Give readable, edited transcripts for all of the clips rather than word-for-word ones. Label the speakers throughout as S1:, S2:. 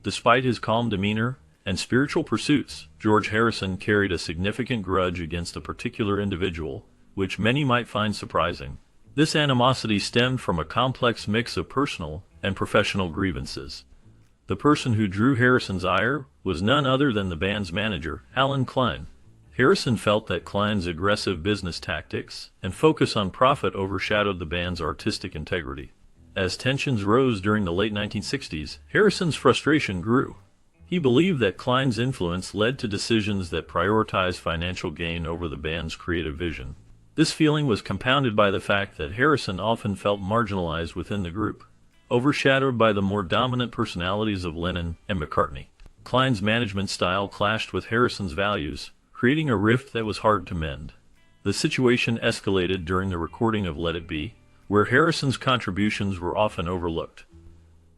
S1: Despite his calm demeanor and spiritual pursuits, George Harrison carried a significant grudge against a particular individual, which many might find surprising. This animosity stemmed from a complex mix of personal and professional grievances. The person who drew Harrison's ire was none other than the band's manager, Alan Klein. Harrison felt that Klein's aggressive business tactics and focus on profit overshadowed the band's artistic integrity. As tensions rose during the late 1960s, Harrison's frustration grew. He believed that Klein's influence led to decisions that prioritized financial gain over the band's creative vision. This feeling was compounded by the fact that Harrison often felt marginalized within the group, overshadowed by the more dominant personalities of Lennon and McCartney. Klein's management style clashed with Harrison's values, creating a rift that was hard to mend. The situation escalated during the recording of Let It Be, where Harrison's contributions were often overlooked.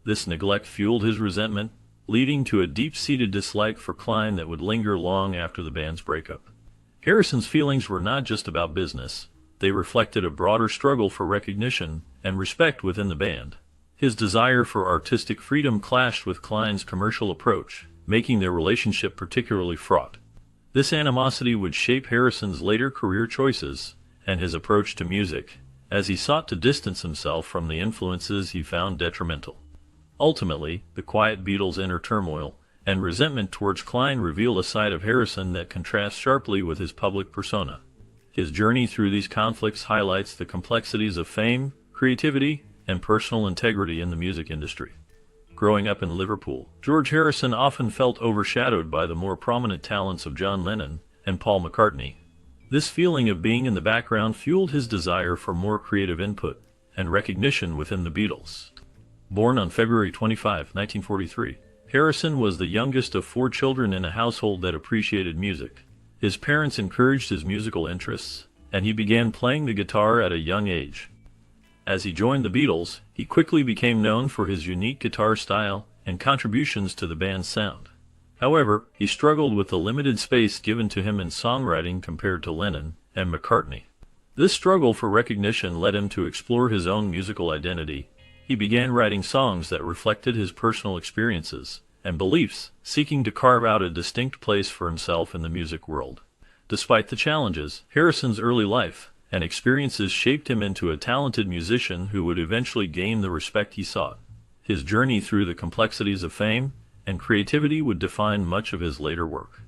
S1: This neglect fueled his resentment, leading to a deep-seated dislike for Klein that would linger long after the band's breakup. Harrison's feelings were not just about business. They reflected a broader struggle for recognition and respect within the band. His desire for artistic freedom clashed with Klein's commercial approach, making their relationship particularly fraught. This animosity would shape Harrison's later career choices and his approach to music, as he sought to distance himself from the influences he found detrimental. Ultimately, the quiet Beatles' inner turmoil and resentment towards Klein reveal a side of Harrison that contrasts sharply with his public persona. His journey through these conflicts highlights the complexities of fame, creativity, and personal integrity in the music industry. Growing up in Liverpool, George Harrison often felt overshadowed by the more prominent talents of John Lennon and Paul McCartney. This feeling of being in the background fueled his desire for more creative input and recognition within the Beatles. Born on February 25, 1943, Harrison was the youngest of 4 children in a household that appreciated music. His parents encouraged his musical interests, and he began playing the guitar at a young age. As he joined the Beatles, he quickly became known for his unique guitar style and contributions to the band's sound. However, he struggled with the limited space given to him in songwriting compared to Lennon and McCartney. This struggle for recognition led him to explore his own musical identity. He began writing songs that reflected his personal experiences and beliefs, seeking to carve out a distinct place for himself in the music world. Despite the challenges, Harrison's early life and experiences shaped him into a talented musician who would eventually gain the respect he sought. His journey through the complexities of fame and creativity would define much of his later work.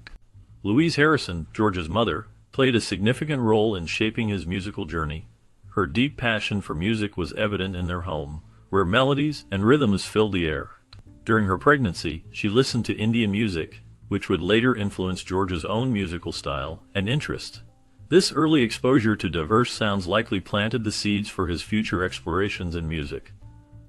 S1: Louise Harrison, George's mother, played a significant role in shaping his musical journey. Her deep passion for music was evident in their home, where melodies and rhythms filled the air. During her pregnancy, she listened to Indian music, which would later influence George's own musical style and interest. This early exposure to diverse sounds likely planted the seeds for his future explorations in music.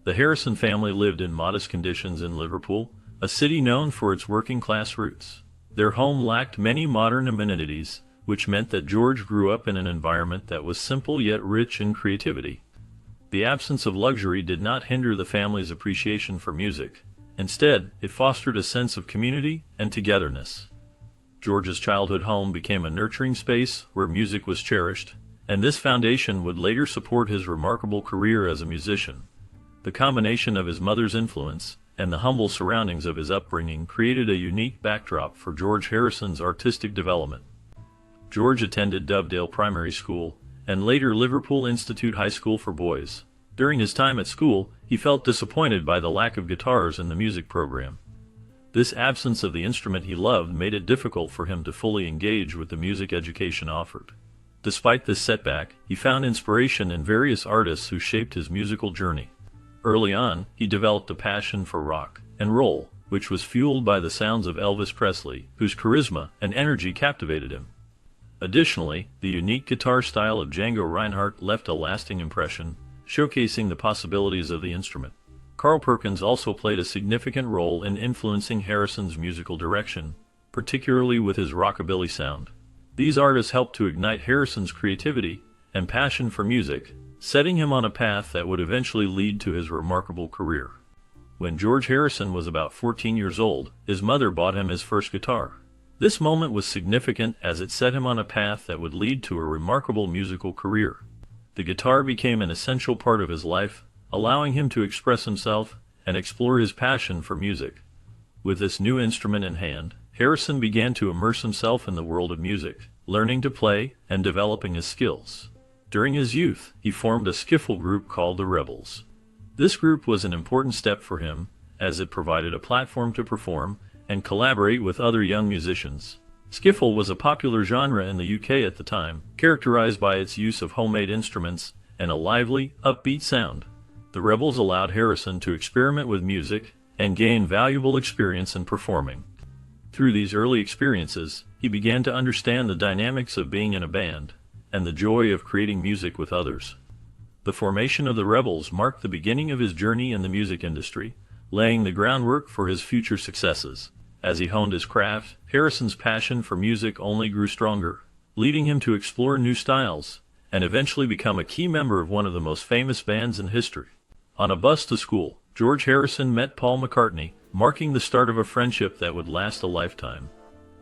S1: The Harrison family lived in modest conditions in Liverpool, a city known for its working-class roots. Their home lacked many modern amenities, which meant that George grew up in an environment that was simple yet rich in creativity. The absence of luxury did not hinder the family's appreciation for music. Instead, it fostered a sense of community and togetherness. George's childhood home became a nurturing space where music was cherished, and this foundation would later support his remarkable career as a musician. The combination of his mother's influence and the humble surroundings of his upbringing created a unique backdrop for George Harrison's artistic development. George attended Dovedale Primary School and later Liverpool Institute High School for Boys. During his time at school, he felt disappointed by the lack of guitars in the music program. This absence of the instrument he loved made it difficult for him to fully engage with the music education offered. Despite this setback, he found inspiration in various artists who shaped his musical journey. Early on, he developed a passion for rock and roll, which was fueled by the sounds of Elvis Presley, whose charisma and energy captivated him. Additionally, the unique guitar style of Django Reinhardt left a lasting impression, showcasing the possibilities of the instrument. Carl Perkins also played a significant role in influencing Harrison's musical direction, particularly with his rockabilly sound. These artists helped to ignite Harrison's creativity and passion for music, setting him on a path that would eventually lead to his remarkable career. When George Harrison was about 14 years old, his mother bought him his first guitar. This moment was significant as it set him on a path that would lead to a remarkable musical career. The guitar became an essential part of his life, allowing him to express himself and explore his passion for music. With this new instrument in hand, Harrison began to immerse himself in the world of music, learning to play and developing his skills. During his youth, he formed a skiffle group called the Rebels. This group was an important step for him, as it provided a platform to perform and collaborate with other young musicians. Skiffle was a popular genre in the UK at the time, characterized by its use of homemade instruments and a lively, upbeat sound. The Rebels allowed Harrison to experiment with music and gain valuable experience in performing. Through these early experiences, he began to understand the dynamics of being in a band and the joy of creating music with others. The formation of the Rebels marked the beginning of his journey in the music industry, laying the groundwork for his future successes. As he honed his craft, Harrison's passion for music only grew stronger, leading him to explore new styles and eventually become a key member of one of the most famous bands in history. On a bus to school, George Harrison met Paul McCartney, marking the start of a friendship that would last a lifetime.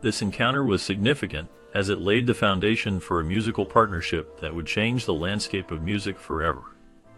S1: This encounter was significant, as it laid the foundation for a musical partnership that would change the landscape of music forever.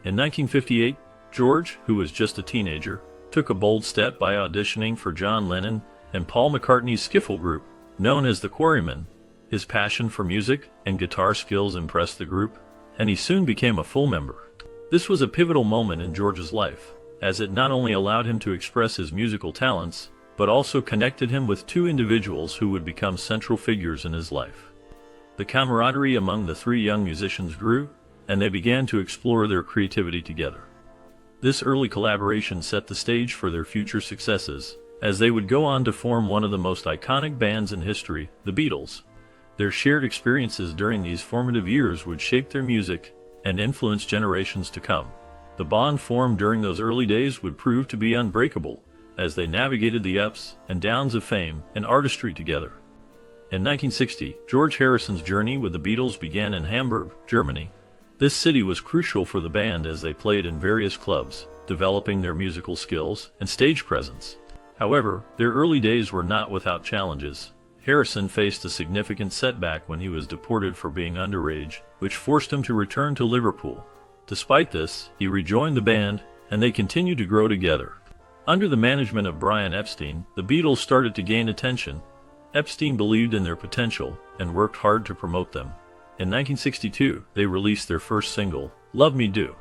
S1: In 1958, George, who was just a teenager, took a bold step by auditioning for John Lennon and Paul McCartney's skiffle group, known as the Quarrymen. His passion for music and guitar skills impressed the group, and he soon became a full member. This was a pivotal moment in George's life, as it not only allowed him to express his musical talents, but also connected him with two individuals who would become central figures in his life. The camaraderie among the three young musicians grew, and they began to explore their creativity together. This early collaboration set the stage for their future successes, as they would go on to form one of the most iconic bands in history, the Beatles. Their shared experiences during these formative years would shape their music and influence generations to come. The bond formed during those early days would prove to be unbreakable, as they navigated the ups and downs of fame and artistry together. In 1960, George Harrison's journey with the Beatles began in Hamburg, Germany. This city was crucial for the band as they played in various clubs, developing their musical skills and stage presence. However, their early days were not without challenges. Harrison faced a significant setback when he was deported for being underage, which forced him to return to Liverpool. Despite this, he rejoined the band, and they continued to grow together. Under the management of Brian Epstein, the Beatles started to gain attention. Epstein believed in their potential and worked hard to promote them. In 1962, they released their first single, Love Me Do.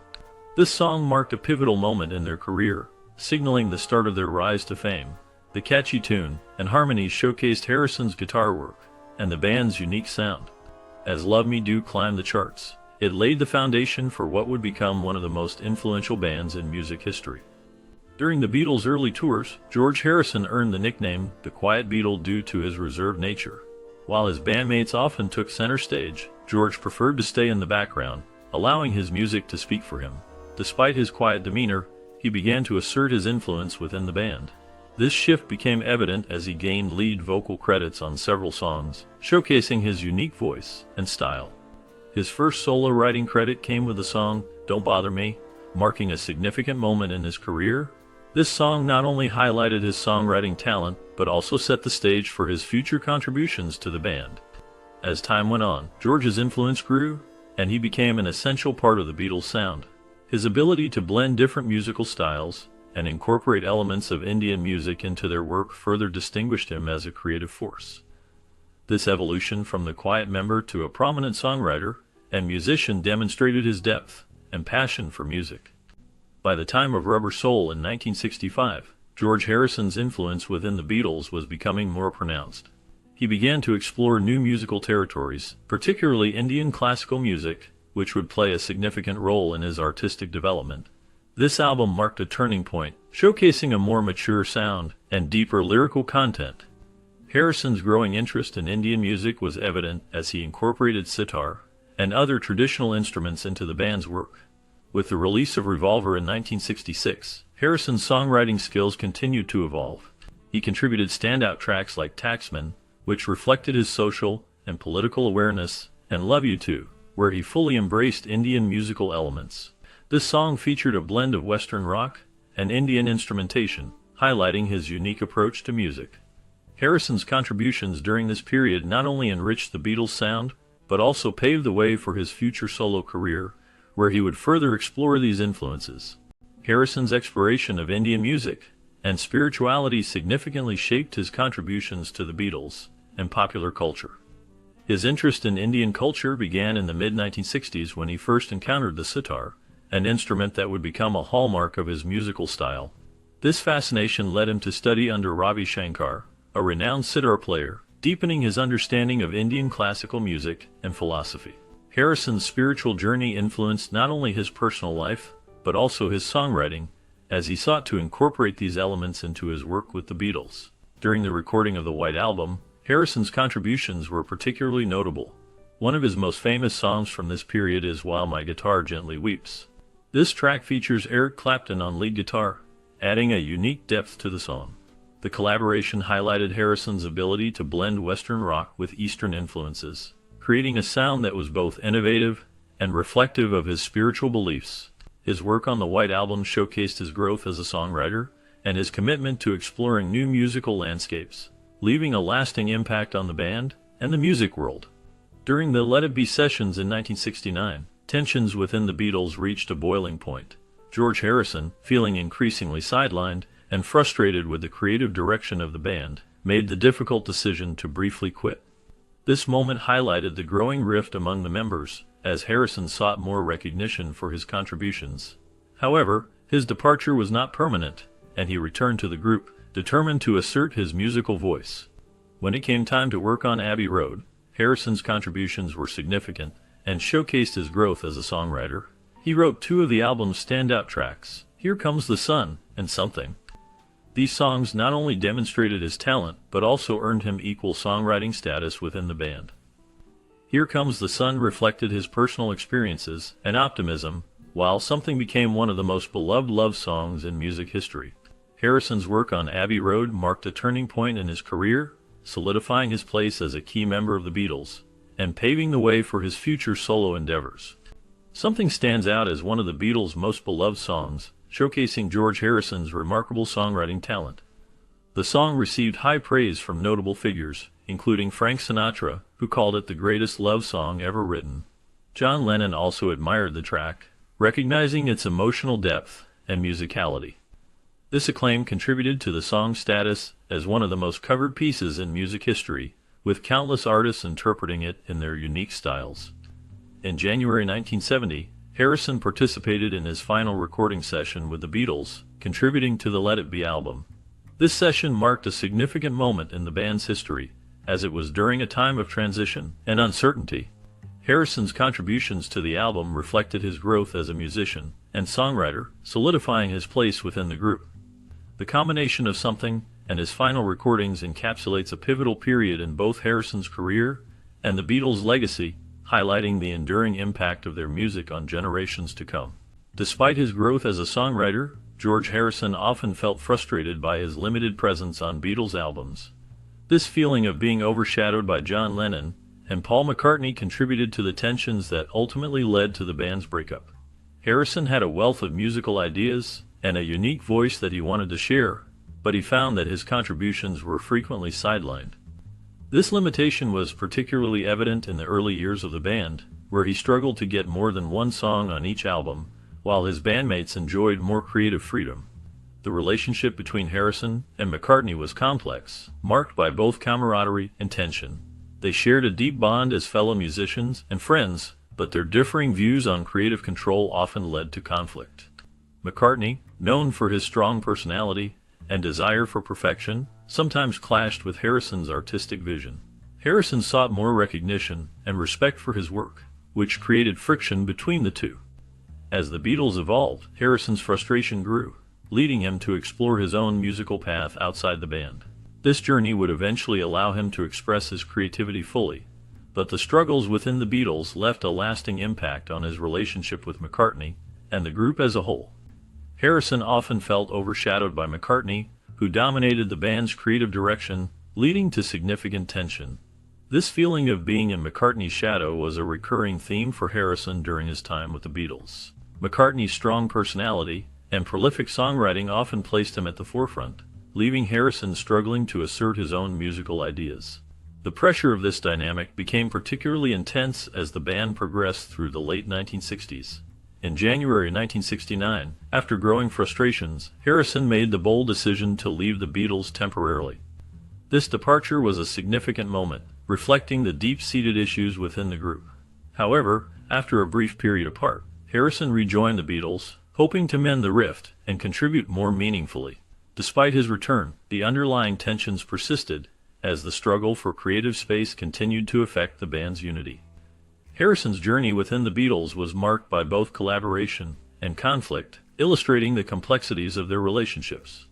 S1: This song marked a pivotal moment in their career, signaling the start of their rise to fame. The catchy tune and harmonies showcased Harrison's guitar work and the band's unique sound. As Love Me Do climbed the charts, it laid the foundation for what would become one of the most influential bands in music history. During the Beatles' early tours, George Harrison earned the nickname the Quiet Beatle due to his reserved nature. While his bandmates often took center stage, George preferred to stay in the background, allowing his music to speak for him. Despite his quiet demeanor, he began to assert his influence within the band. This shift became evident as he gained lead vocal credits on several songs, showcasing his unique voice and style. His first solo writing credit came with the song Don't Bother Me, marking a significant moment in his career. This song not only highlighted his songwriting talent, but also set the stage for his future contributions to the band. As time went on, George's influence grew, and he became an essential part of the Beatles' sound. His ability to blend different musical styles and incorporate elements of Indian music into their work further distinguished him as a creative force. This evolution from the quiet member to a prominent songwriter and musician demonstrated his depth and passion for music. By the time of Rubber Soul in 1965, George Harrison's influence within the Beatles was becoming more pronounced. He began to explore new musical territories, particularly Indian classical music, which would play a significant role in his artistic development. This album marked a turning point, showcasing a more mature sound and deeper lyrical content. Harrison's growing interest in Indian music was evident as he incorporated sitar and other traditional instruments into the band's work. With the release of Revolver in 1966, Harrison's songwriting skills continued to evolve. He contributed standout tracks like Taxman, which reflected his social and political awareness, and Love You Too, where he fully embraced Indian musical elements. This song featured a blend of Western rock and Indian instrumentation, highlighting his unique approach to music. Harrison's contributions during this period not only enriched the Beatles' sound, but also paved the way for his future solo career, where he would further explore these influences. Harrison's exploration of Indian music and spirituality significantly shaped his contributions to the Beatles and popular culture. His interest in Indian culture began in the mid-1960s when he first encountered the sitar, an instrument that would become a hallmark of his musical style. This fascination led him to study under Ravi Shankar, a renowned sitar player, deepening his understanding of Indian classical music and philosophy. Harrison's spiritual journey influenced not only his personal life, but also his songwriting, as he sought to incorporate these elements into his work with the Beatles. During the recording of the White Album, Harrison's contributions were particularly notable. One of his most famous songs from this period is While My Guitar Gently Weeps. This track features Eric Clapton on lead guitar, adding a unique depth to the song. The collaboration highlighted Harrison's ability to blend Western rock with Eastern influences, creating a sound that was both innovative and reflective of his spiritual beliefs. His work on the White Album showcased his growth as a songwriter and his commitment to exploring new musical landscapes, leaving a lasting impact on the band and the music world. During the Let It Be sessions in 1969, tensions within the Beatles reached a boiling point. George Harrison, feeling increasingly sidelined and frustrated with the creative direction of the band, made the difficult decision to briefly quit. This moment highlighted the growing rift among the members, as Harrison sought more recognition for his contributions. However, his departure was not permanent, and he returned to the group, determined to assert his musical voice. When it came time to work on Abbey Road, Harrison's contributions were significant and showcased his growth as a songwriter. He wrote two of the album's standout tracks, Here Comes the Sun and Something. These songs not only demonstrated his talent, but also earned him equal songwriting status within the band. Here Comes the Sun reflected his personal experiences and optimism, while Something became one of the most beloved love songs in music history. Harrison's work on Abbey Road marked a turning point in his career, solidifying his place as a key member of the Beatles, and paving the way for his future solo endeavors. Something stands out as one of the Beatles' most beloved songs, showcasing George Harrison's remarkable songwriting talent. The song received high praise from notable figures, including Frank Sinatra, who called it the greatest love song ever written. John Lennon also admired the track, recognizing its emotional depth and musicality. This acclaim contributed to the song's status as one of the most covered pieces in music history, with countless artists interpreting it in their unique styles. In January 1970, Harrison participated in his final recording session with the Beatles, contributing to the Let It Be album. This session marked a significant moment in the band's history, as it was during a time of transition and uncertainty. Harrison's contributions to the album reflected his growth as a musician and songwriter, solidifying his place within the group. The combination of Something and his final recordings encapsulates a pivotal period in both Harrison's career and the Beatles' legacy, highlighting the enduring impact of their music on generations to come. Despite his growth as a songwriter, George Harrison often felt frustrated by his limited presence on Beatles albums. This feeling of being overshadowed by John Lennon and Paul McCartney contributed to the tensions that ultimately led to the band's breakup. Harrison had a wealth of musical ideas and a unique voice that he wanted to share, but he found that his contributions were frequently sidelined. This limitation was particularly evident in the early years of the band, where he struggled to get more than one song on each album, while his bandmates enjoyed more creative freedom. The relationship between Harrison and McCartney was complex, marked by both camaraderie and tension. They shared a deep bond as fellow musicians and friends, but their differing views on creative control often led to conflict. McCartney, known for his strong personality and desire for perfection, sometimes clashed with Harrison's artistic vision. Harrison sought more recognition and respect for his work, which created friction between the two. As the Beatles evolved, Harrison's frustration grew, leading him to explore his own musical path outside the band. This journey would eventually allow him to express his creativity fully, but the struggles within the Beatles left a lasting impact on his relationship with McCartney and the group as a whole. Harrison often felt overshadowed by McCartney, who dominated the band's creative direction, leading to significant tension. This feeling of being in McCartney's shadow was a recurring theme for Harrison during his time with the Beatles. McCartney's strong personality and prolific songwriting often placed him at the forefront, leaving Harrison struggling to assert his own musical ideas. The pressure of this dynamic became particularly intense as the band progressed through the late 1960s. In January 1969, after growing frustrations, Harrison made the bold decision to leave the Beatles temporarily. This departure was a significant moment, reflecting the deep-seated issues within the group. However, after a brief period apart, Harrison rejoined the Beatles, hoping to mend the rift and contribute more meaningfully. Despite his return, the underlying tensions persisted, as the struggle for creative space continued to affect the band's unity. Harrison's journey within the Beatles was marked by both collaboration and conflict, illustrating the complexities of their relationships.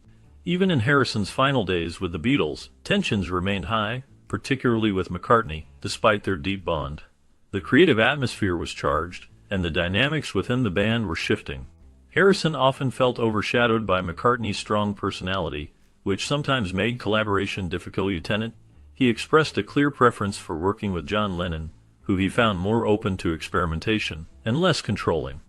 S1: Even in Harrison's final days with the Beatles, tensions remained high, particularly with McCartney, despite their deep bond. The creative atmosphere was charged, and the dynamics within the band were shifting. Harrison often felt overshadowed by McCartney's strong personality, which sometimes made collaboration difficult. He expressed a clear preference for working with John Lennon, who he found more open to experimentation and less controlling.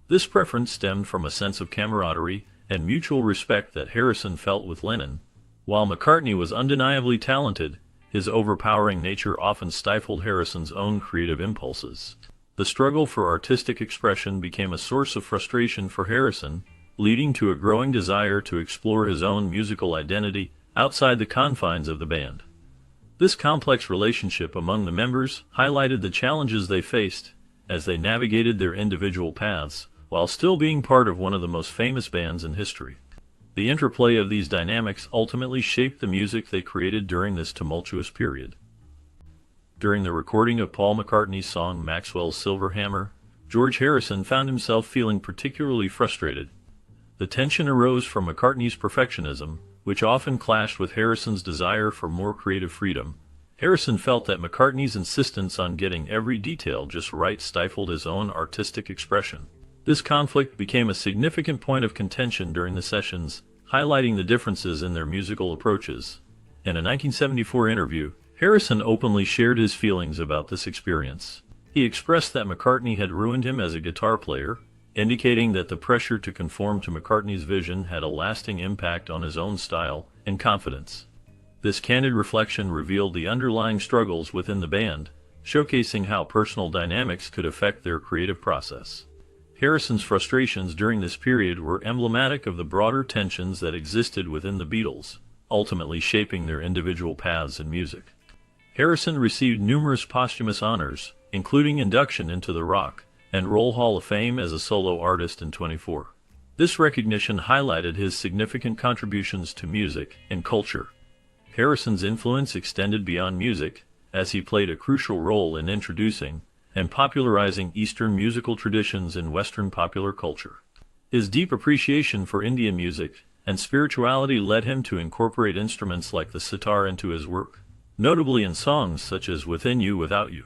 S1: This preference stemmed from a sense of camaraderie and mutual respect that Harrison felt with Lennon. While McCartney was undeniably talented, his overpowering nature often stifled Harrison's own creative impulses. The struggle for artistic expression became a source of frustration for Harrison, leading to a growing desire to explore his own musical identity outside the confines of the band. This complex relationship among the members highlighted the challenges they faced as they navigated their individual paths, while still being part of one of the most famous bands in history. The interplay of these dynamics ultimately shaped the music they created during this tumultuous period. During the recording of Paul McCartney's song Maxwell's Silver Hammer, George Harrison found himself feeling particularly frustrated. The tension arose from McCartney's perfectionism, which often clashed with Harrison's desire for more creative freedom. Harrison felt that McCartney's insistence on getting every detail just right stifled his own artistic expression. This conflict became a significant point of contention during the sessions, highlighting the differences in their musical approaches. In a 1974 interview, Harrison openly shared his feelings about this experience. He expressed that McCartney had ruined him as a guitar player, indicating that the pressure to conform to McCartney's vision had a lasting impact on his own style and confidence. This candid reflection revealed the underlying struggles within the band, showcasing how personal dynamics could affect their creative process. Harrison's frustrations during this period were emblematic of the broader tensions that existed within the Beatles, ultimately shaping their individual paths in music. Harrison received numerous posthumous honors, including induction into the Rock and Roll Hall of Fame as a solo artist in 2024. This recognition highlighted his significant contributions to music and culture. Harrison's influence extended beyond music, as he played a crucial role in introducing and popularizing Eastern musical traditions in Western popular culture. His deep appreciation for Indian music and spirituality led him to incorporate instruments like the sitar into his work, notably in songs such as Within You, Without You.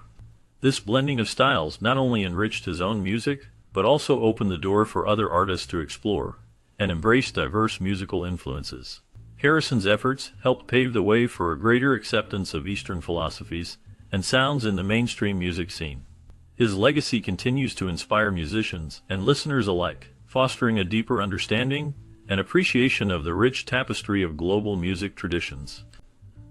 S1: This blending of styles not only enriched his own music, but also opened the door for other artists to explore and embrace diverse musical influences. Harrison's efforts helped pave the way for a greater acceptance of Eastern philosophies and sounds in the mainstream music scene. His legacy continues to inspire musicians and listeners alike, fostering a deeper understanding and appreciation of the rich tapestry of global music traditions.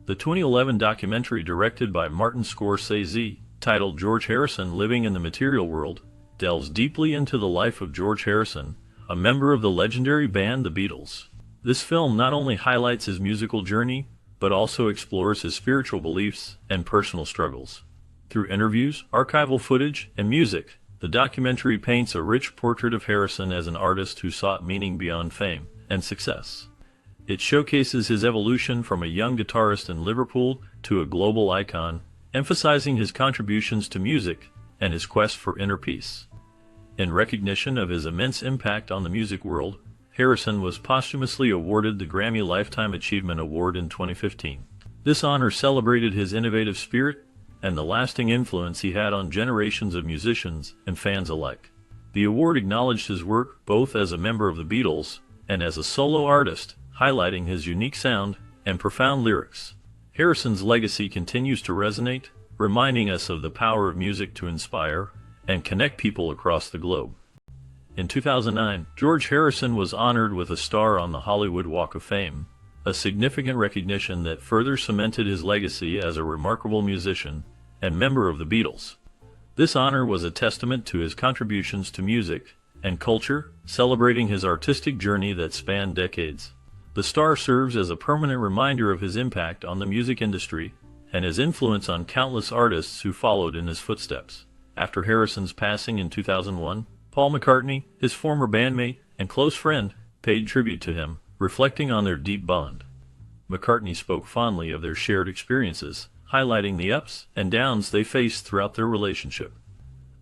S1: The 2011 documentary directed by Martin Scorsese, titled George Harrison Living in the Material World, delves deeply into the life of George Harrison, a member of the legendary band The Beatles. This film not only highlights his musical journey, but also explores his spiritual beliefs and personal struggles. Through interviews, archival footage, and music, the documentary paints a rich portrait of Harrison as an artist who sought meaning beyond fame and success. It showcases his evolution from a young guitarist in Liverpool to a global icon, emphasizing his contributions to music and his quest for inner peace. In recognition of his immense impact on the music world, Harrison was posthumously awarded the Grammy Lifetime Achievement Award in 2015. This honor celebrated his innovative spirit and the lasting influence he had on generations of musicians and fans alike. The award acknowledged his work both as a member of the Beatles and as a solo artist, highlighting his unique sound and profound lyrics. Harrison's legacy continues to resonate, reminding us of the power of music to inspire and connect people across the globe. In 2009, George Harrison was honored with a star on the Hollywood Walk of Fame, a significant recognition that further cemented his legacy as a remarkable musician and member of the Beatles. This honor was a testament to his contributions to music and culture, celebrating his artistic journey that spanned decades. The star serves as a permanent reminder of his impact on the music industry and his influence on countless artists who followed in his footsteps. After Harrison's passing in 2001, Paul McCartney, his former bandmate and close friend, paid tribute to him, reflecting on their deep bond. McCartney spoke fondly of their shared experiences, highlighting the ups and downs they faced throughout their relationship.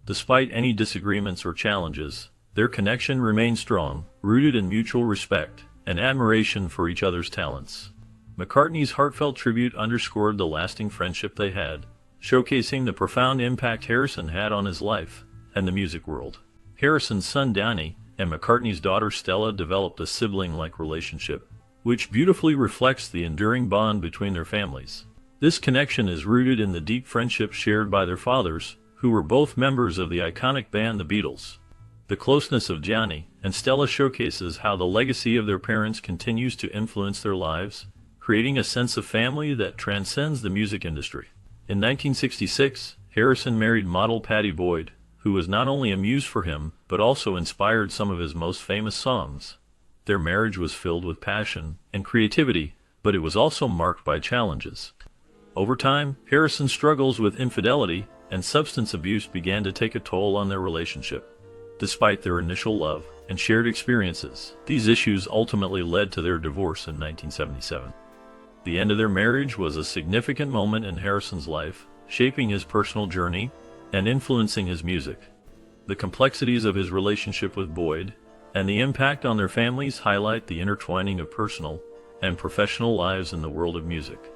S1: Despite any disagreements or challenges, their connection remained strong, rooted in mutual respect and admiration for each other's talents. McCartney's heartfelt tribute underscored the lasting friendship they had, showcasing the profound impact Harrison had on his life and the music world. Harrison's son Danny and McCartney's daughter Stella developed a sibling-like relationship, which beautifully reflects the enduring bond between their families. This connection is rooted in the deep friendship shared by their fathers, who were both members of the iconic band The Beatles. The closeness of Danny and Stella showcases how the legacy of their parents continues to influence their lives, creating a sense of family that transcends the music industry. In 1966, Harrison married model Pattie Boyd, who was not only a muse for him, but also inspired some of his most famous songs. Their marriage was filled with passion and creativity, but it was also marked by challenges. Over time, Harrison's struggles with infidelity and substance abuse began to take a toll on their relationship. Despite their initial love and shared experiences, these issues ultimately led to their divorce in 1977. The end of their marriage was a significant moment in Harrison's life, shaping his personal journey and influencing his music. The complexities of his relationship with Boyd and the impact on their families highlight the intertwining of personal and professional lives in the world of music.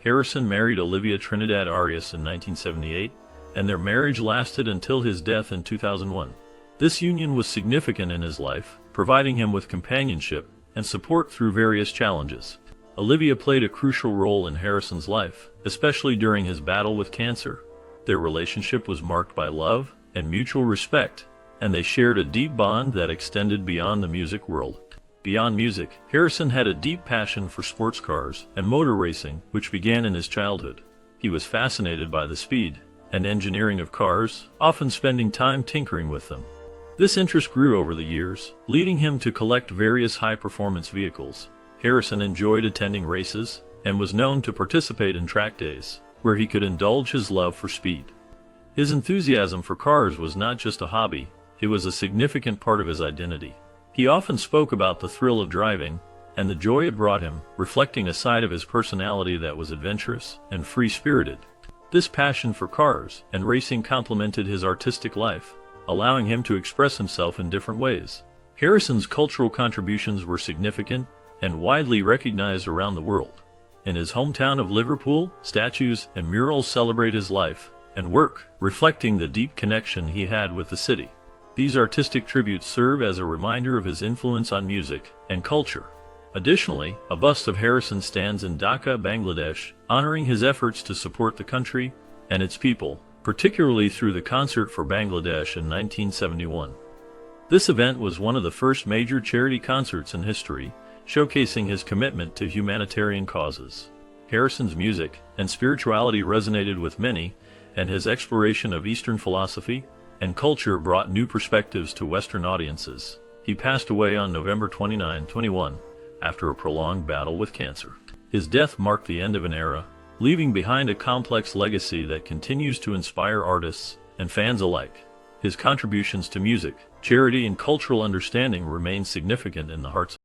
S1: Harrison married Olivia Trinidad Arias in 1978, and their marriage lasted until his death in 2001. This union was significant in his life, providing him with companionship and support through various challenges. Olivia played a crucial role in Harrison's life, especially during his battle with cancer. Their relationship was marked by love and mutual respect, and they shared a deep bond that extended beyond the music world. Beyond music, Harrison had a deep passion for sports cars and motor racing, which began in his childhood. He was fascinated by the speed and engineering of cars, often spending time tinkering with them. This interest grew over the years, leading him to collect various high-performance vehicles. Harrison enjoyed attending races and was known to participate in track days, where he could indulge his love for speed. His enthusiasm for cars was not just a hobby, it was a significant part of his identity. He often spoke about the thrill of driving and the joy it brought him, reflecting a side of his personality that was adventurous and free-spirited. This passion for cars and racing complemented his artistic life, allowing him to express himself in different ways. Harrison's cultural contributions were significant and widely recognized around the world. In his hometown of Liverpool, statues and murals celebrate his life and work, reflecting the deep connection he had with the city. These artistic tributes serve as a reminder of his influence on music and culture. Additionally, a bust of Harrison stands in Dhaka, Bangladesh, honoring his efforts to support the country and its people, particularly through the Concert for Bangladesh in 1971. This event was one of the first major charity concerts in history, showcasing his commitment to humanitarian causes. Harrison's music and spirituality resonated with many, and his exploration of Eastern philosophy and culture brought new perspectives to Western audiences. He passed away on November 29, 2021, after a prolonged battle with cancer. His death marked the end of an era, leaving behind a complex legacy that continues to inspire artists and fans alike. His contributions to music, charity, and cultural understanding remain significant in the hearts